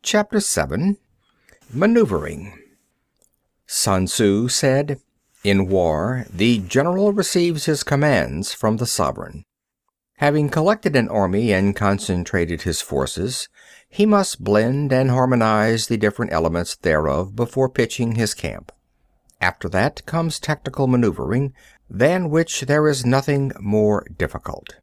Chapter 7. Maneuvering. Sun Tzu said, "In war, the general receives his commands from the sovereign. Having collected an army and concentrated his forces, he must blend and harmonize the different elements thereof before pitching his camp. After that comes tactical maneuvering, than which there is nothing more difficult.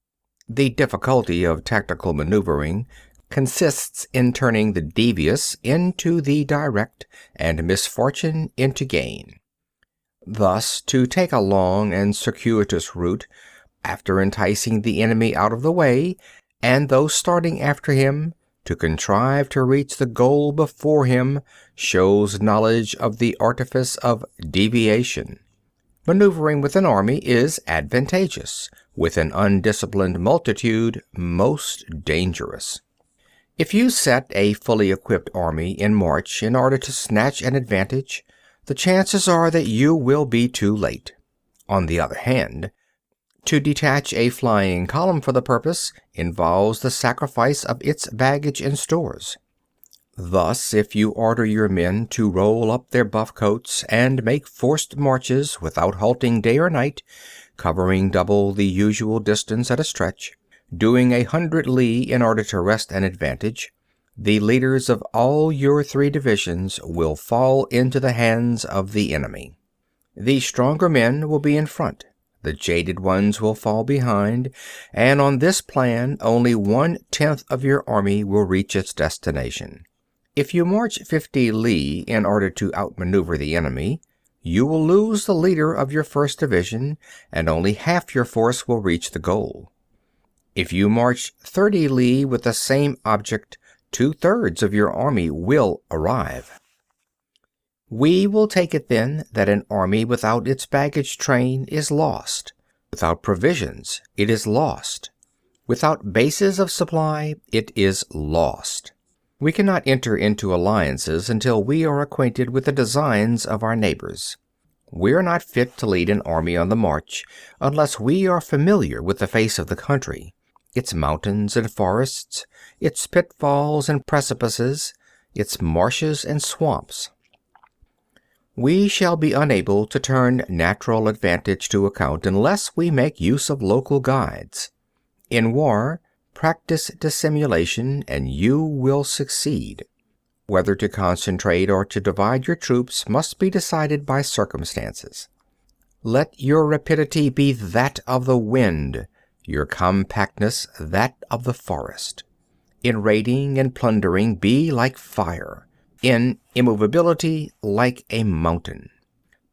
The difficulty of tactical maneuvering consists in turning the devious into the direct, and misfortune into gain. Thus, to take a long and circuitous route, after enticing the enemy out of the way, and those starting after him, to contrive to reach the goal before him, shows knowledge of the artifice of deviation. Maneuvering with an army is advantageous, with an undisciplined multitude most dangerous. If you set a fully equipped army in march in order to snatch an advantage, the chances are that you will be too late. On the other hand, to detach a flying column for the purpose involves the sacrifice of its baggage and stores. Thus, if you order your men to roll up their buff coats and make forced marches without halting day or night, covering double the usual distance at a stretch, doing 100 li in order to wrest an advantage, the leaders of all your 3 divisions will fall into the hands of the enemy. The stronger men will be in front, the jaded ones will fall behind, and on this plan only 1/10 of your army will reach its destination. If you march 50 li in order to outmaneuver the enemy, you will lose the leader of your first division, and only half your force will reach the goal. If you march 30 li with the same object, 2/3 of your army will arrive. We will take it then that an army without its baggage train is lost. Without provisions, it is lost. Without bases of supply, it is lost. We cannot enter into alliances until we are acquainted with the designs of our neighbors. We are not fit to lead an army on the march unless we are familiar with the face of the country, its mountains and forests, its pitfalls and precipices, its marshes and swamps. We shall be unable to turn natural advantage to account unless we make use of local guides. In war, practice dissimulation and you will succeed. Whether to concentrate or to divide your troops must be decided by circumstances. Let your rapidity be that of the wind, your compactness that of the forest. In raiding and plundering be like fire, in immovability like a mountain.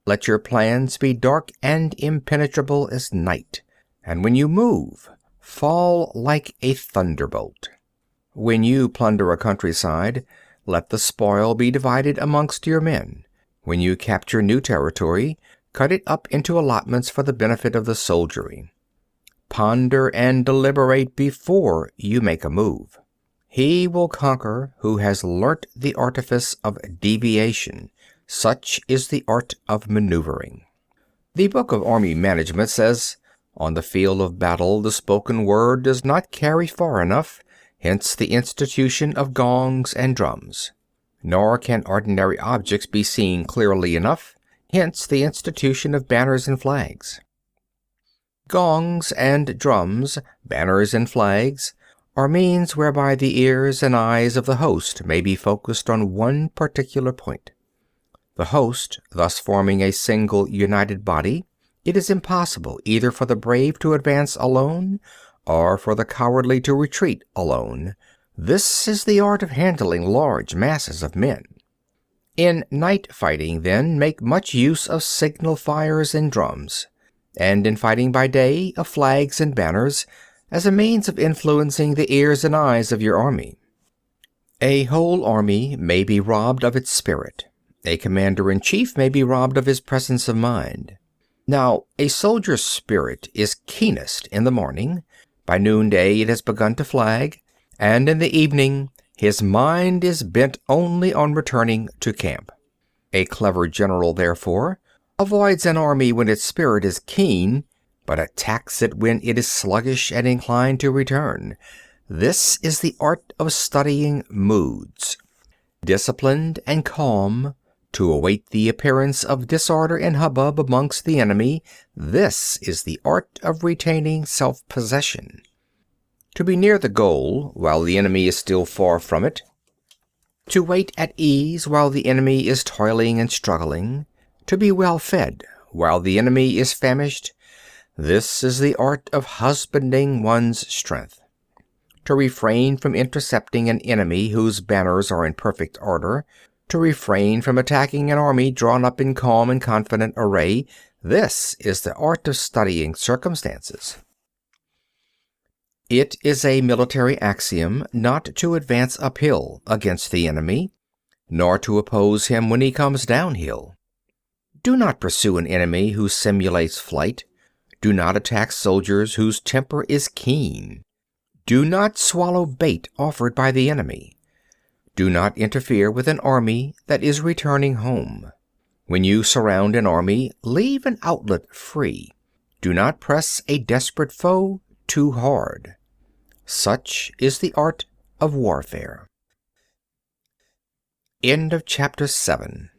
Let your plans be dark and impenetrable as night, and when you move, fall like a thunderbolt. When you plunder a countryside, let the spoil be divided amongst your men. When you capture new territory, cut it up into allotments for the benefit of the soldiery. Ponder and deliberate before you make a move. He will conquer who has learnt the artifice of deviation. Such is the art of maneuvering. The Book of Army Management says, "On the field of battle the spoken word does not carry far enough, hence the institution of gongs and drums. Nor can ordinary objects be seen clearly enough, hence the institution of banners and flags." Gongs and drums, banners and flags, are means whereby the ears and eyes of the host may be focused on one particular point. The host thus forming a single united body, it is impossible either for the brave to advance alone, or for the cowardly to retreat alone. This is the art of handling large masses of men. In night fighting, then, make much use of signal fires and drums, and in fighting by day, of flags and banners, as a means of influencing the ears and eyes of your army. A whole army may be robbed of its spirit. A commander-in-chief may be robbed of his presence of mind. Now, a soldier's spirit is keenest in the morning. By noonday it has begun to flag, and in the evening his mind is bent only on returning to camp. A clever general, therefore, avoids an army when its spirit is keen, but attacks it when it is sluggish and inclined to return. This is the art of studying moods. disciplined and calm, to await the appearance of disorder and hubbub amongst the enemy. This is the art of retaining self-possession. To be near the goal while the enemy is still far from it. To wait at ease while the enemy is toiling and struggling. To be well fed while the enemy is famished. This is the art of husbanding one's strength. To refrain from intercepting an enemy whose banners are in perfect order. To refrain from attacking an army drawn up in calm and confident array. This is the art of studying circumstances. It is a military axiom not to advance uphill against the enemy, nor to oppose him when he comes downhill. Do not pursue an enemy who simulates flight. Do not attack soldiers whose temper is keen. Do not swallow bait offered by the enemy. Do not interfere with an army that is returning home. When you surround an army, leave an outlet free. Do not press a desperate foe too hard. Such is the art of warfare. End of chapter 7.